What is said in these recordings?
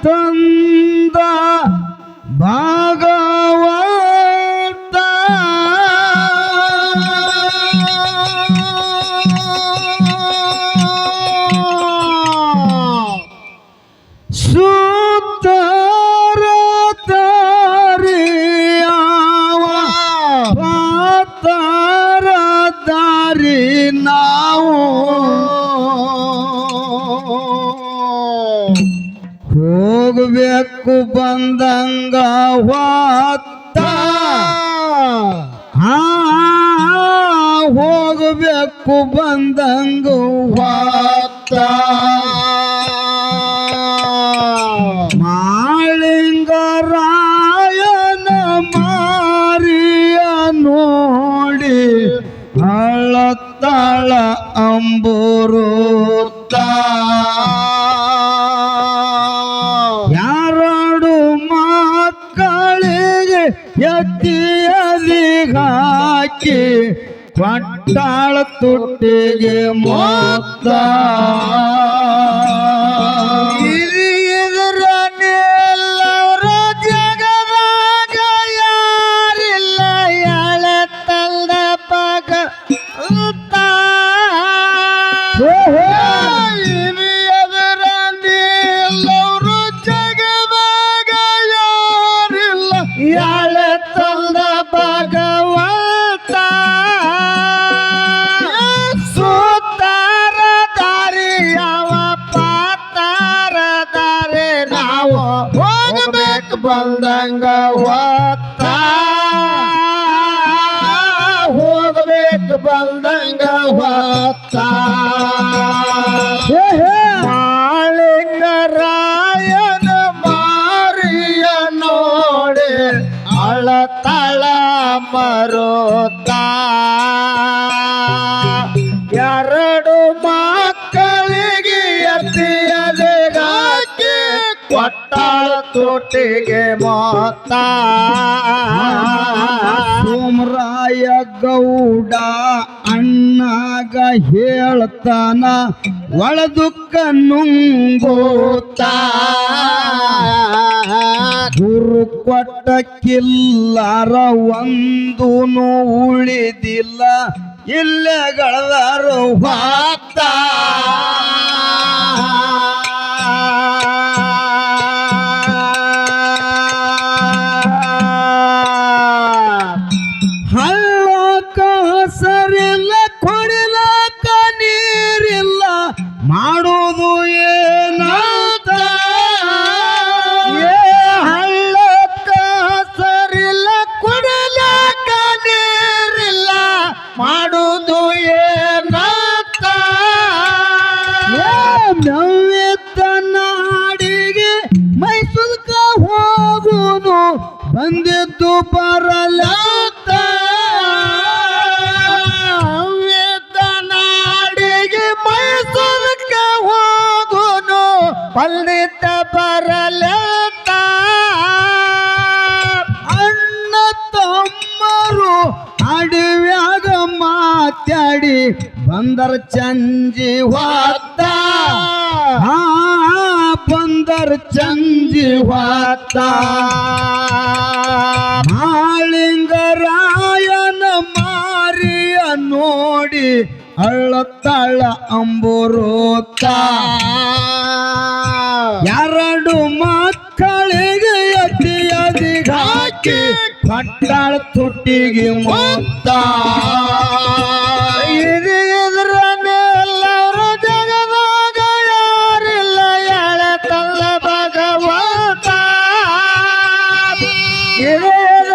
ತಂದ ಭಾಗವತ ಸುತ್ತರ ದಾರಿಯವ ಪಾತರ ದಾರಿ ನಾವು ಹೋಗಬೇಕು ಬಂದಂಗ ಹೊತ್ತ ಹೋಗಬೇಕು ಬಂದಂಗ ಹೊತ್ತ ಮಾಳಿಂಗರಾಯನ ಮಾರಿಯ ನೋಡಿ ಹಳ್ಳತ್ತಾಳ ಅಂಬುರುತ್ತ ಎರಡು ಮಕ್ಕಳಿಗೆ ಎತ್ತಿಯದಿಗಾಕಿ ಕೊಟ್ಟಾಳ ತುಟ್ಟಿಗೆ ಮೊತ್ತ ಎಲ್ಲರ ಜಗದಾಗ ಯಾರಿಲ್ಲ ಎಳೆತಲ್ದ ಪಗ ಎಲ್ಲರು ಜಗದಾಗ ಯಾರಿಲ್ಲ ಎಳೆತಲ್ದ ಭಗವಂತ ಸುತ್ತಾರ ದಾರಿ ಯಾವ ಪಾತಾರ ದಾರಿ ನಾವು ಹೋಗಬೇಕು ಬಂದಂಗ ಹೊತ್ತ ಹೋಗಬೇಕು ಬಂದಂಗ ಹೊತ್ತ ಮಾಳಿಂಗರಾಯನ ಮಾರಿಯ ನೋಡಿ ಅಳತಳ ಮರುತ್ತ ಎರಡು ಮಕ್ಕಳಿಗೆ ಎತ್ತಿಯದಿಗಾಕಿ ಕೊಟ್ಟಾಳ ತುಟಿಗೆ ಮೊತ್ತ ಸೋಮರಾಯ ಗೌಡ ಅಣ್ಣಾಗ ಹೇಳ್ತಾನ ಒಳದುಕ್ಕ ನುಂಗೋತ ಗುರು ಕೊಟ್ಟ ಕಿಲ್ಲರ ಒಂದೂನು ಉಳಿದಿಲ್ಲ ಇಲ್ಲೆಗಳವರು ಹೊತ್ತ ಹಳ್ಳಕ ಹಸರಿಲ್ಲ ಕೊಡಿಲಕ ನೀರಿಲ್ಲ ಮಾಡೋದು ಏನಂತ ಹಳ್ಳಕ ಹಸರಿಲ್ಲ ಕೊಡಿಲಕ ನೀರಿಲ್ಲ ಮಾಡೋದು ಏನಂತ ನವ್ಯತ ನಾಡಿಗೆ ಮೈಸೂರ್ಕ ಹೋಗುನು ಬಂದಿದ್ದು ಬರಲತ್ತ ನಾಡಿಗೆ ಮೈಸೂರ್ಕ ಹೋಗುನು ಬಂದಿದ್ದ ಬರಲತ್ತ ಅಣ್ಣ ತಮ್ಮರು ಅಡವ್ಯಾಗ ಮಾತಾಡಿ ಬಂದರ ಚಂಜಿ ಹೊತ್ತ ಬಂದರ ಚಂಜಿ ಹೊತ್ತ ಮಾಳಿಂಗರಾಯನ ಮಾರಿಯ ನೋಡಿ ಹಳ್ಳತ್ತಾಳ ಅಂಬುರುತ್ತ ಎರಡು ಮಕ್ಕಳಿಗೆ ಎತ್ತಿಯದಿಗಾಕಿ ಕೊಟ್ಟಾಳ ತುಟ್ಟಿಗೆ ಮೊತ್ತ ಎಲ್ಲರೂ ಜಗದಾಗ ಯಾರಿಲ್ಲ ಎಳೆತಲ್ಲ ಭಗವಂತ ಎಲ್ಲರೂ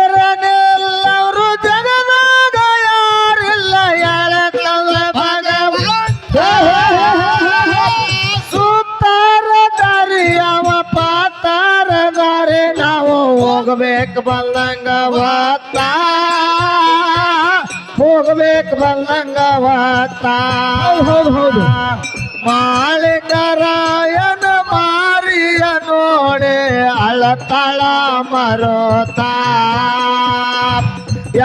ಜಗದಾಗ ಯಾರಿಲ್ಲ ಎಳೆತಲ್ಲ ಭಗವಂತ ಸುತ್ತಾರ ದಾರಿ ಯಾವ ಪಾತಾರ ದಾರಿ ನಾವು ಹೋಗಬೇಕು ಬಂದಂಗ ಹೊತ್ತ ಹೋಗಬೇಕು ಬಂದಂಗ ಹೊತ್ತ ಹೌದು ಮಾಳಿಂಗರಾಯನ ಮಾರಿಯ ನೋಡಿ ಅಳತಳ ಮರುತ್ತ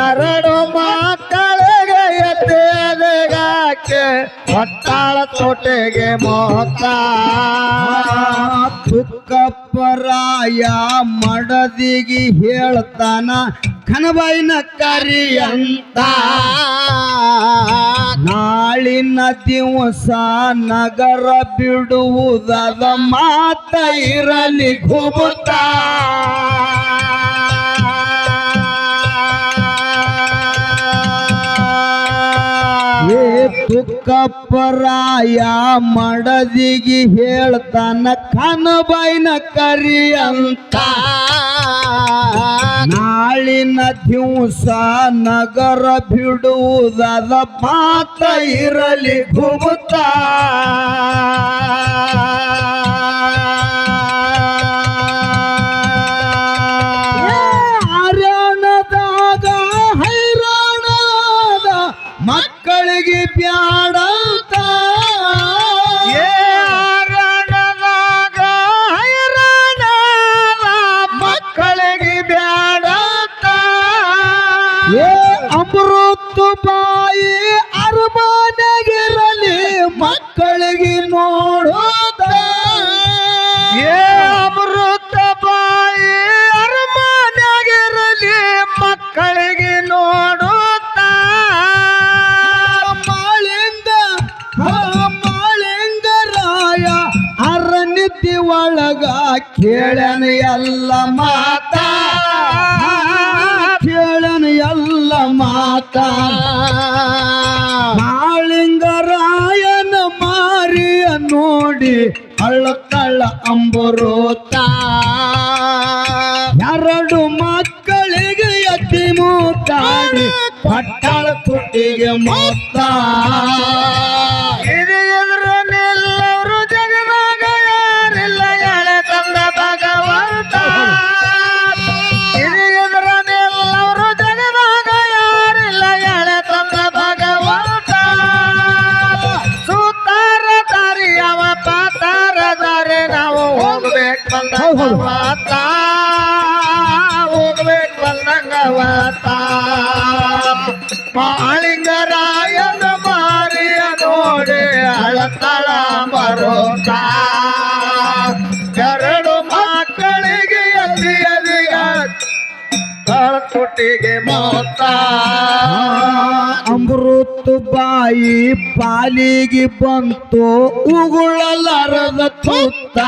ಎರಡು ಮಕ್ಕಳಿಗೆ ಎತ್ತಿಯದಿಗಾಕಿ ಹೊಟ್ಟಾಳ ತೋಟೆಗೆ ಮೋತ ತುಕ್ಕಪ್ಪರಾಯ ಮಡದಿಗೆ ಹೇಳ್ತಾನ ಕನಬೈನ ಕರಿ ಅಂತ ನಾಳಿನ ದಿವಸ ನಗರ ಬಿಡುವುದದ ಮಾತ ಇರಲಿ ಗುಬುತ ತುಕ್ಕಪ್ಪರಾಯ ಮಡದಿಗೆ ಹೇಳ್ತಾನ ಕನಬೈನ ಕರಿ ಅಂತ ನಾಳಿನ ದಿವಸ ನಗರ ಬಿಡುವುದದ ಮಾತ ಇರಲಿ ಗುಬುತ ಹರ್ಯಾಣದಾಗ ಹೈರಾಣದ ಮಕ್ಕಳಿಗೆ ಬ್ಯಾಡಂತ ಹರಣದಾಗ ಹೈರಾಣ ಮಕ್ಕಳಿಗೆ ಬ್ಯಾಡಂತ ಅಮೃತ ಬಾಯಿ ಅರಮನೆಗಿರಲಿ ಮಕ್ಕಳಿಗೆ ನೋಡೋದ ಅಮೃತ ಬಾಯಿ ಅರಮನೆಗಿರಲಿ ಮಕ್ಕಳಿಗೆ ನೋಡುತ್ತಾ ಮಾಳಿಂಗರಾಯ ಅರನಿತಿ ಒಳಗ ಕೇಳನ ಎಲ್ಲ ಮಾತ ಕೇಳನ ಎಲ್ಲ ಮಾತ ಮಾಳಿಂಗರಾಯನ ಮಾರಿಯ ನೋಡಿ ಅಳ್ಳತಳ್ಳ ಅಂಬರೋತ ಎರಡು ಮಕ್ಕಳಿಗೆ ಅತಿ ಮೂತಾಡಿ ಪಟ್ಟಾಳ ತುಟ್ಟಿಗೆ ಮೊತ್ತ ಎದುರನ್ನೆಲ್ಲರೂ ಜಗದಾಗ ಯಾರಿಲ್ಲ ಎಳೆ ತಂದ ಭಗವಂತ ಎದುರನ್ನೆಲ್ಲರೂ ಜಗದಾಗ ಯಾರಿಲ್ಲ ಎಳೆ ತಂದ ಭಗವಂತ ಸುತ್ತಾರ ದಾರಿ ಅವ ಪಾತಾರ ದಾರಿ ನಾವು ಹೋಗ್ಬೇಕು ಬಂದವತ್ತ ಹೋಗ್ಬೇಕು ಬಂದಂಗವತ್ತ ಮಾಳಿಂಗರಾಯನ ಮಾರಿಯ ನೋಡಿ ಅಳತಳ ಬರೋತ ಎರಡು ಮಕ್ಕಳಿಗೆ ಅದಿಗ ತುಟಿಗೆ ಮೋತ ಅಮೃತ ಬಾಯಿ ಪಾಲಿಗೆ ಬಂತು ಉಗುಳಲಾರದ ತುತ್ತ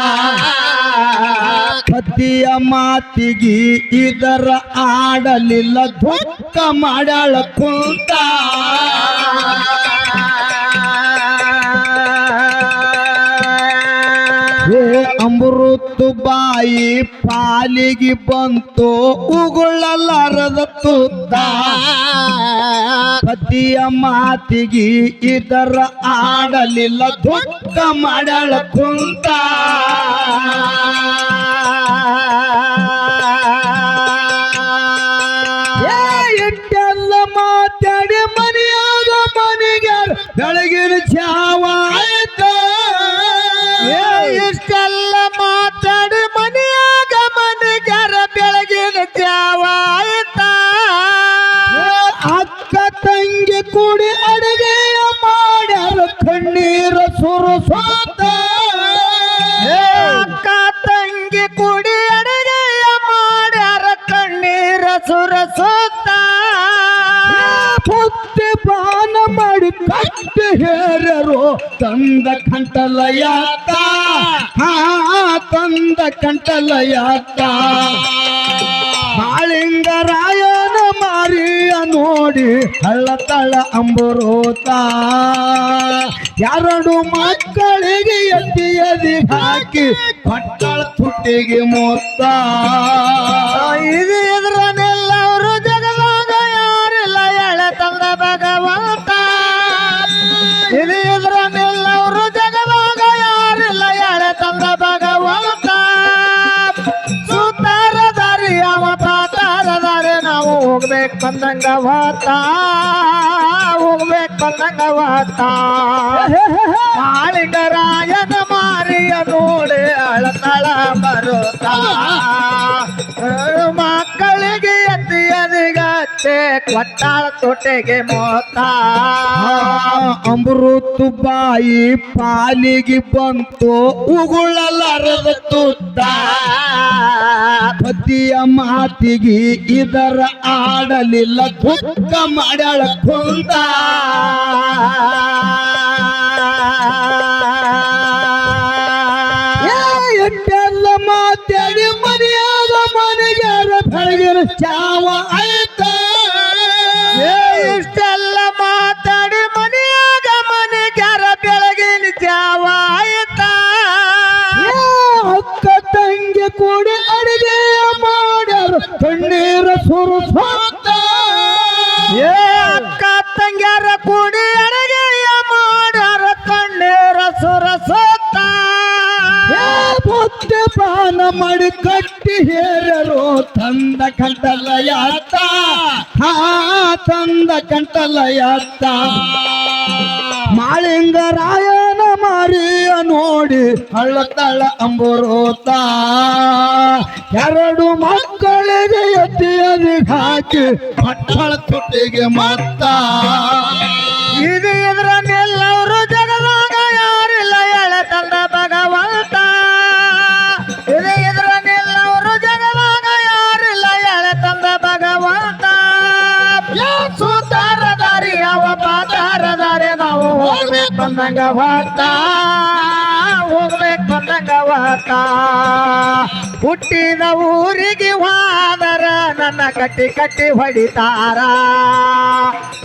ಪತಿಯ ಮಾತಿಗೆ ಇದರ ಆಡಲಿಲ್ಲ ದುಃಖ ಮಾಡಳ ಕುಂತ ಅಮೃತ ಬಾಯಿ ಪಾಲಿಗೆ ಬಂತು ಉಗುಳಲಾರದ ತುತ್ತ ಪತಿಯ ಮಾತಿಗೆ ಇದರ ಆಡಲಿಲ್ಲ ದುಃಖ ಮಾಡಳ ಕುಂತ ಇಟ್ಟೆಲ್ಲ ಮಾತಾಡಿ ಮನೆಯಾಗ ಮನೆಗೆ ಬೆಳಗಿನ ಚಾವ ಇಷ್ಟೆಲ್ಲ ಮಾತಾಡಿ ಮನೆಯಾಗ ಮನೆಗಾರ ಬೆಳಗಿನ ಜಾವ ಆಯ್ತಾ ಅಕ್ಕ ತಂಗಿ ಕೂಡಿ ಅಡುಗೆಯ ಮಾಡ್ಯಾರ ಕಣ್ಣೀರ ಸುರಸೋತ ಅಕ್ಕ ತಂಗಿ ಕೂಡಿ ಅಡುಗೆಯ ಮಾಡ್ಯಾರ ಕಣ್ಣೀರ ಸುರಸುತ್ತ ಪುತ್ತಿ ಪಾನ ಮಾಡಿ ಕಟ್ಟಿ ಹೇರರು ತಂದ ಕಂಟಲಯಾತ ತಂದ ಕಂಟಲಯಾತ ಮಾಳಿಂಗರಾಯನ ಮಾರಿಯ ನೋಡಿ ಹಳ್ಳತಳ ಅಂಬರೋತ ಎರಡು ಮಕ್ಕಳಿಗೆ ಎತ್ತಿಯದಿ ಹಾಕಿ ಪಟ್ಟಳ ತುಟ್ಟಿಗೆ ಮೊತ್ತ ಇದು ಎದುರನ್ನೆಲ್ಲವರು ಜಗದಾಗ ಯಾರಿಲ್ಲ ಎಳೆ ತಂದ ಭಗವಂತ ಇದು ಎದುರನ್ನೆಲ್ಲವರು ಜಗದಾಗ ಯಾರಿಲ್ಲ ಎಳೆ ತಂದ ಭಗವಂತ ಸುತ್ತಾರ ದಾರಿ ಅವ ಪಾತಾರ ದಾರಿ ನಾವು ಹೋಗ್ಬೇಕು ಬಂದಂಗ ವಾತ ಹೋಗ್ಬೇಕು ಬಂದಂಗ ವಾತ ಮಾಳಿಂಗರಾಯನ ಮಾರಿಯ ನೋಡಿ ಅಳತಳ ಬರುತ್ತ ಮಕ್ಕಳಿಗೆ ಎತ್ತಿಯದಿಗ ಮಾತೆ ಕೊಟ್ಟಾಳ ತುಟಿಗೆ ಮೋತ ಅಮೃತ ಬಾಯಿ ಪಾಲಿಗೆ ಬಂತು ಉಗುಳಲಾರದ ತುತ್ತ ಪತಿಯ ಮಾತಿಗೆ ಇದರ ಆಡಲಿಲ್ಲ ದುಃಖ ಮಾಡ್ಯಾಳ ಕುಂತ ಎಟ್ಟೆಲ್ಲ ಮಾತಾಡಿ ಮನೆಯಾಗ ಮನೆಗಾರ ಬೆಳಗಿನ ಚಾವ ಆಯ್ತ ಇಷ್ಟೆಲ್ಲ ಮಾತಾಡಿ ಮನೆಯಾಗ ಮನೆಗಾರ ಬೆಳಗಿನ ಜಾವ ಆಯ್ತಾ ಅಕ್ಕ ತಂಗಿ ಕೂಡಿ ಅಡಿಗೆ ಮಾಡ್ಯಾರ ಕಣ್ಣೀರ ಸುರಿಸೋತ ಅಕ್ಕ ತಂಗ್ಯಾರ ಕೂಡಿ ಅಡಗೆಯ ಮಾಡ್ಯಾರ ಕಣ್ಣೀರ ಸುರಸೋತ ಬುದ್ಧಿ ಪಾನ ಮಾಡಿ ಕಟ್ಟಿ ಹೇರರು ತಂದ ಕಂಟಲ ಯಾತ ತಂದ ಕಂಟಲ ಯಾತ ಮಾಳಿಂಗರಾಯನ ಮಾರಿಯ ನೋಡಿ ಹಳ್ಳತಳ ಅಂಬುರೋತ ಎರಡು ಮಕ್ಕಳಿಗೆ ಎತ್ತಿಯದಿ ಹಾಕಿ ಮಕ್ಕಳ ತುಟ್ಟಿಗೆ ಮತ್ತ ಇದು ಇದ್ರನ್ನೆಲ್ಲವರು ಜಗದಾಗ ಯಾರಿಲ್ಲ ಎಳೆ ತಂದ ಭಗವಂತ ಇದು ಇದ್ರನ್ನೆಲ್ಲವರು ಜಗದಾಗ ಯಾರಿಲ್ಲ ಎಳೆ ತಂದ ಭಗವಂತ ಸುತಾರ ದಾರಿ ಯಾವ ಪಾತಾರ ದಾರಿ ನಾವು ಹೋಗ್ಬೇಕು ಬಂದಂಗ ಹೋಗ್ತಾ ಹೋಗ್ಬೇಕು ಬಂದಂಗ ಹೋಗ್ತಾ ಹುಟ್ಟಿದ ಊರಿಗೆ ಹೋದರ ನನ್ನ ಕಟ್ಟಿ ಕಟ್ಟಿ ಹೊಡಿತಾರ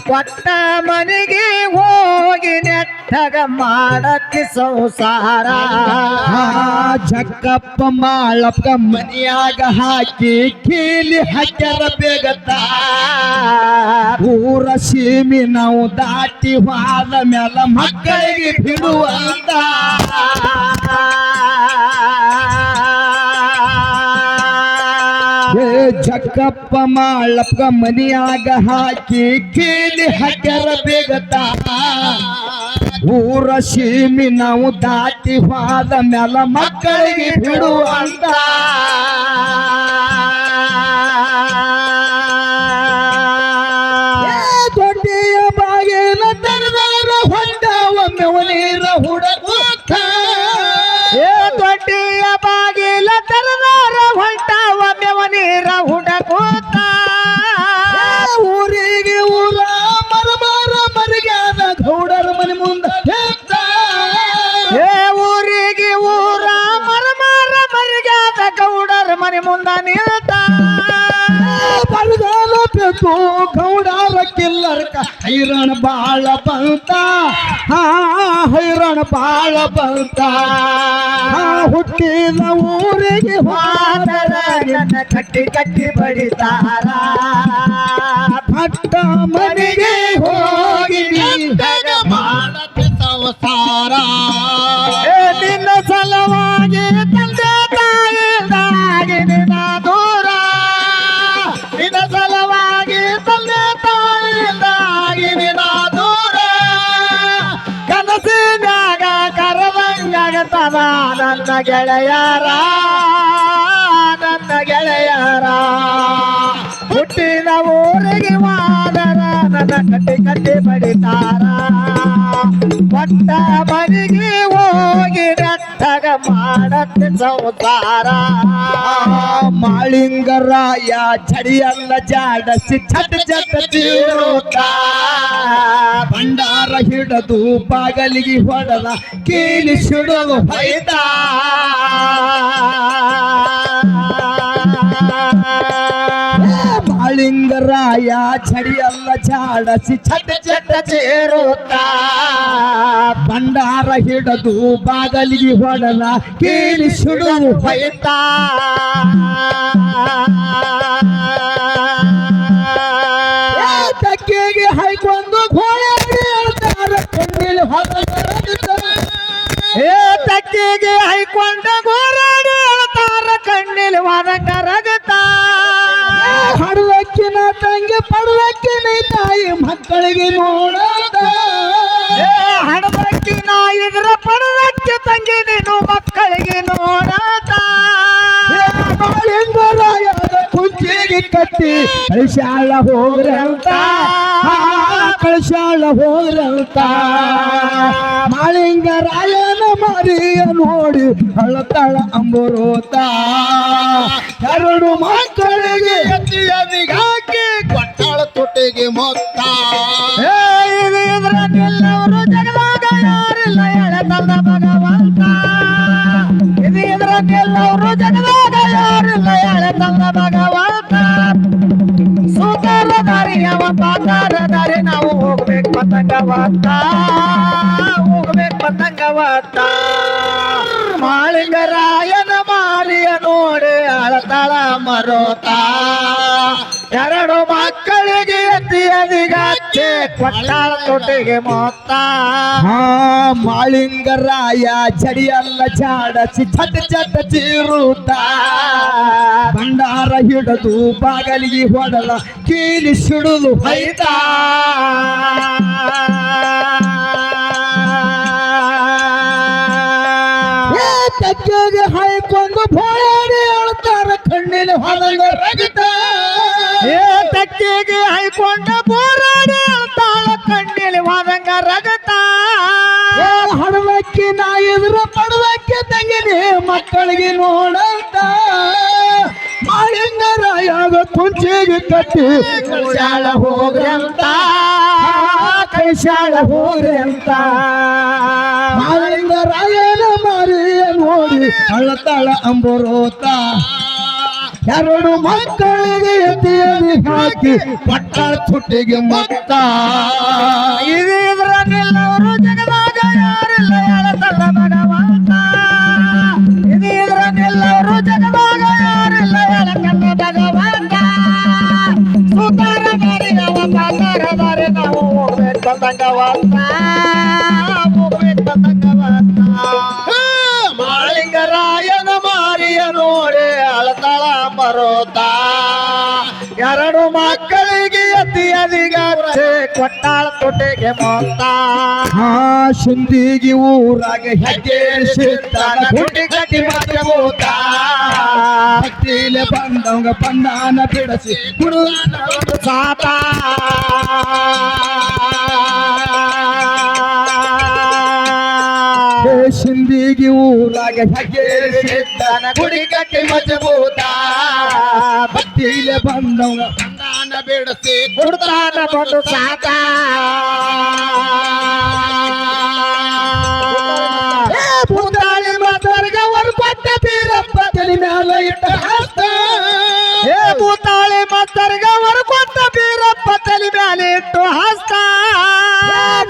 ಕೊಟ್ಟ ಮನೆಗೆ ಹೋಗಿ ನೆಟ್ಟಗ ಮಾಡಕ್ಕೆ ಸಂಸಾರ ಜಕ್ಕಪ್ಪ ಮಾಳಪ್ಪ ಮನಿಯಾಗ ಹಾಕಿ ಕೀಲಿ ಹಾಕ್ಯಾರ ಬೇಗತ್ತ ಊರ ಸೀಮಿ ನಾವು ದಾಟಿ ಹೋದ ಮ್ಯಾಲ ಮಕ್ಕಳಿಗೆ ಬಿಡುವಂತ ಜಕ್ಕಪ್ಪ ಮಾಳಪ್ಪ ಮನಿಯಾಗ ಹಾಕಿ ಕೀಲಿ ಹಾಕ್ಯಾರ ಬೇಗತ್ತ ಊರ ಸೀಮಿ ನಾವು ದಾಟಿ ಹೋದ ಮ್ಯಾಲ ಮಕ್ಕಳಿಗೆ ಬಿಡುವಂತ ದೊಡ್ಡಿಯ ಬಾಗಿಲ ತೆರೆದಾರ ಹೊಂಡ ಒಮ್ಮೆ ನೀರ ಹುಡುಕ ದೊಡ್ಡಿಯ ಬಾಗಿಲ ತೆರೆದಾರ ಹೊಂಟ ಒಮ್ಮೆ ನೀರ ಹುಡುಕೂತ ಊರಿಗೆ ಊರ ಮರಮಾರ ಮರಿಗಾದ ಗೌಡರ ಮನೆ ಮುಂದೆ ಊರಿಗೆ ಊರ ಮರಮಾರ ಮರಿಗಾದ ಗೌಡರ ಮನೆ ಮುಂದ ನಿಲ್ತ ಬರಗಾಲ ಬೇಕು ಗೌಡರ ಕಿಲ್ಲರ್ಕ ಹೈರಾಣ ಬಾಳ ಬಂತ ಹೈರಾಣ ಬಾಳ ಬಂತ ಹುಟ್ಟಿದ ಊರಿಗೆ ಹೋದರ ನನ್ನ ಕಟ್ಟಿ ಕಟ್ಟಿ ಬಡಿತಾರ ಭಟ್ಟ ಮನೆಗೆ ಹೋಗಿ ಮಾಡಕ್ಕೆ ಸಂಸಾರ ನಿನ್ನ ಸಲವಾಗಿ ತಂದೆ ತಾಯಿದಾಗಿ ನಿನ್ನ ದೂರ ನಿನ್ನ ಸಲವಾಗಿ ತಂದೆ ತಾಯಿದಾಗಿ ನಿನ್ನ ದೂರ ಕನಸಿನಾಗ ಕರದಂಗಾಗತದ ನನ್ನ ಗೆಳೆಯರ ಹುಟ್ಟಿದ ಊರಿಗೆ ಹೋದರ ನನ್ನ ಕಟ್ಟಿ ಕಟ್ಟಿ ಬಡಿತಾರ ಕೊಟ್ಟ ಮನೆಗೆ ಹೋಗಿ ನೆಟ್ಟಗ ಮಾಡತ್ತೆ ಸಂಸಾರ ಮಾಳಿಂಗರಾಯ ಚಡಿಯಲ್ಲ ಜಾಡಸಿ ಚಟ್ ಚಟ್ ತೀರೋತ ಭಂಡಾರ ಹಿಡದು ಬಾಗಲಿಗೆ ಹೊಡೆದ ಕೀಲಿ ಸಿಡಲು ಹೊಯ್ದ ಮಾಳಿಂಗರಾಯ ಚಡಿಯಲ್ಲ ಜಾಡಸಿ ಚಟ್ ಚಟ್ ಚೇರುತ್ತ ಭಂಡಾರ ಹಿಡದು ಬಾಗಲಿಗೆ ಹೊಡೆದ ಕೀಲಿ ಸಿಡಲು ಹೊಯ್ದ ತಕ್ಕಿಗೆ ಹಾಯ್ಕೊಂಡು ಘೋಳೆ ಹೇಳ್ತಾರ ಕಣ್ಣಿಲ್ ತಕ್ಕಿಗೆ ಹೈಕೊಂಡ ಗೋರಾಡಿ ಹೇಳ್ತಾರ ಕಣ್ಣಿಲ್ ವಾದಂಗ ರಗತ ಹಡವಕ್ಕಿನ ತಂಗಿ ಪಡವಕ್ಕಿನ ತಾಯಿ ಮಕ್ಕಳಿಗೆ ನೋಡದ ಹಡವಕ್ಕಿನ ಇದ್ರ ಪಡವಕ್ಕೆ ತಂಗಿ ನೀನು ಮಕ್ಕಳಿಗೆ ನೋಡತ ಮಾಳಿಂಗರಾಯದ ಕುಂಚಿ ಕುಂಚಿಗೆ ಕಟ್ಟಿ ಕಳಿಸಾಳ ಹೋಗ್ರಂತ ಕಳಿಸಾಳ ಹೋಗ್ರಂತ ಮಾಳಿಂಗರಾಯನ ಮಾರಿಯ ನೋಡಿ ಅಳತಾಳ ಅಂಬರೋತ ಎರಡು ಮಕ್ಕಳಿಗೆ ಎತ್ತಿಯದಿಗಾಕಿ ಕೊಟ್ಟಾಳ ತುಟಿಗೆ ಮೊತ್ತ ಇದ್ರನ್ನೆಲ್ಲವರು ಜಗದಾಗ ಯಾರಿಲ್ಲ ಎಳೆತಂದ ಭಗವಂತ ಇದ್ರನ್ನೆಲ್ಲವರು ಜಗದಾಗ ಯಾರಿಲ್ಲ ಎಳೆತಂದ ಭಗವಂತ ಸುತರ ದಾರಿ ಅವ ಪಾತಾರ ದಾರಿ ನಾವು ಹೋಗ್ಬೇಕು ಪತಂಗವತ್ತ ಹೋಗ್ಬೇಕು ಪತಂಗವತ್ತ ಮಾಳಿಂಗರಾಯನ ಮಾರಿಯ ನೋಡಿ ಅಳತಾಳ ಮರೋತ ಎರಡು ಮಕ್ಕಳಿಗೆ ಎತ್ತಿಯದಿಗಾಚೆ ಕೊಟ್ಟಾಳ ತೊಟ್ಟಿಗೆ ಮೊತ್ತ ಮಾಳಿಂಗರಾಯ ಚಡಿಯಲ್ಲ ಚಾಡಸಿ ಚಟ್ ಚಟ್ ಚೀರುತ್ತ ಭಂಡಾರ ಹಿಡಿದು ಬಾಗಲಿಗೆ ಹೊಡಲ ಕೀಲಿ ಸಿಡುದು ಹೈತ ತಗ್ಗಿಗೆ ಹಾಯ್ಕೊಂಡು ಭೋಳಾಡಿ ಅಳ್ತಾರ ಕಣ್ಣಿನ ಹೊಲಗ ರಗಿತ ತಕ್ಕಿಗೆ ಹಾಯ್ಕೊಂಡ ಬೋರಾಡಿ ತಾಳ ಕಣ್ಣಲ್ಲಿ ಹೋದಂಗ ರಗತ ಹಡವಕ್ಕೆ ನಾ ಎದುರು ಪಡವಕ್ಕೆ ತಂಗಿನಿ ಮಕ್ಕಳಿಗೆ ನೋಡಂತ ಮಾಳಿಂಗರಾಯಾಗ ಕುಂಚಿಗೆ ಕಟ್ಟಿ ಕಳಿಸಾಳ ಹೋಗ್ರಂತ ಕೈಸಾಳ ಹೋಗ್ರಿ ಅಂತ ಮಾಳಿಂಗರಾಯನ ಮಾರಿಯ ನೋಡಿ ಅಳತಾಳ ಅಂಬರೋತ ಎರಡು ಮಕ್ಕಳಿಗೆ ಎತ್ತಿಯದಿ ಹಾಕಿ ಪಟ್ಟಾಳ ತುಟ್ಟಿಗೆ ಮೊತ್ತ ಇದ್ರನ್ನೆಲ್ಲವರು ಜಗದಾಗ ಯಾರಿಲ್ಲ ಎಳೆತಂದ ಭಗವಂತ ಇದ್ರನ್ನೆಲ್ಲವರು ಜಗದಾಗ ಯಾರಿಲ್ಲ ಎಳೆತಂದ ಭಗವಂತ ಸುತಾರ ದಾರಿ ಅವ ಪಾತಾರ ದಾರಿ ನಾವು ಹೋಗ್ಬೇಕು ಪತಂಗವತ್ತ ಹೋಗ್ಬೇಕು ಪತಂಗವತ್ತ ಮಾಳಿಂಗರಾಯನ ಮಾರಿಯ ನೋಡಿ ಅಳತಾಳ ಮರೋತ ಎರಡು ಮಕ್ಕಳಿಗೆ ಎತ್ತಿಯದಿಗಾಚೆ ಕೊಟ್ಟಾಳ ತುಟಿಗೆ ಮೊತ್ತ ಸುಂದಿಗಿ ಊರಾಗ ಹೆಜ್ಜೆ ಸಿತ್ತಾನ ಗುಡಿ ಕಟ್ಟಿ ಮಜಬೂತ ಹತ್ತಿಲೆ ಬಂದವಂಗ ಪಂಡಾನ ಬಿಡಸಿ ಕುಡುದಾನ ಸಾತ ಸಿಂದಿಗಿ ಊರಾಗ ಹೆಜ್ಜೆ ಸಿತ್ತಾನ ಗುಡಿ ಕಟ್ಟಿ ಮಜಬೂತ ಹತ್ತಿಲೆ ಬಂದವಂಗ ನಾನ ಬಿಡಿಸಿ ಕುಡ್ತಾನ ಬಂದು ಸಾತ ಭೂತಾಳಿ ಮಾತರ್ಗ ವರ್ಪಟ್ಟ ಬೀರಪ್ಪ ತಲೆ ಮ್ಯಾಲ ಇಟ್ಟ ಹಸ್ತ ಭೂತಾಳಿ ಮಾತರ್ಗ ವರ್ಪಟ್ಟ ಬೀರಪ್ಪ ತಲೆ ಮ್ಯಾಲೆ ಇಟ್ಟು ಹಸ್ತ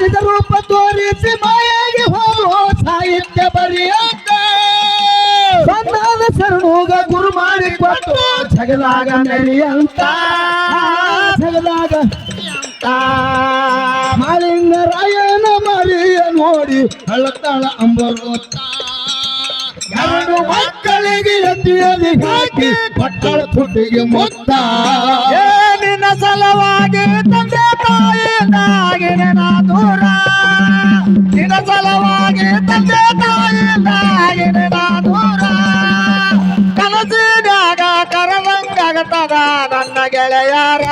ನಿಜ ರೂಪ ತೋರಿಸಿ ಮಾಯಾಗಿ ಹೋಗೋ ಸಾಹಿತ್ಯ ಬರೆಯಂತ ಬಂದಾದ ಶರಣೋಗ ಗುರು ಮಾಡಿ ಕೊಟ್ಟು ಜಗದಾಗ ಮೆರೆಯಂತ ಜಗದಾಗ ಮಾಳಿಂಗರಾಯನ ಮರಿಯ ನೋಡಿ ಅಳತಾಳ ಅಂಬರೋತ ಎರಡು ಮಕ್ಕಳಿಗೆ ಎತ್ತಿಯದಿ ಹಾಕಿ ಪಟ್ಟಳ ತುಟಿಗೆ ಮೊತ್ತ ನಿನ್ನ ಸಲವಾಗಿ ತಂದೆ ತಾಯಿಯಿಂದಾಗಿನ ನಾ ದೂರ ನಿನ್ನ ಸಲವಾಗಿ ತಂದೆ ತಾಯಿಯಿಂದಾಗಿನ ನಾ ದೂರ ಕನಸಿನಾಗ ಕರದಂಗಾಗತದ ನನ್ನ ಗೆಳೆಯರ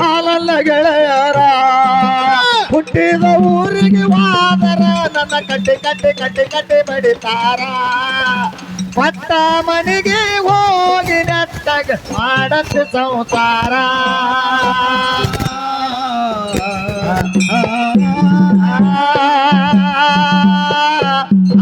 ಹಾಲಲ್ಲ ಗೆಳೆಯರ ಹುಟ್ಟಿದ ಊರಿಗೆ ಹೋದರ ನನ್ನ ಕಟ್ಟಿ ಕಟ್ಟಿ ಕಟ್ಟಿ ಕಟ್ಟಿ ಬಡಿತಾರ ಪಟ್ಟ ಮನೆಗೆ ಹೋಗಿ ನೆಟ್ಟಾಗ ಮಾಡತ್ತು ಸಂಸಾರ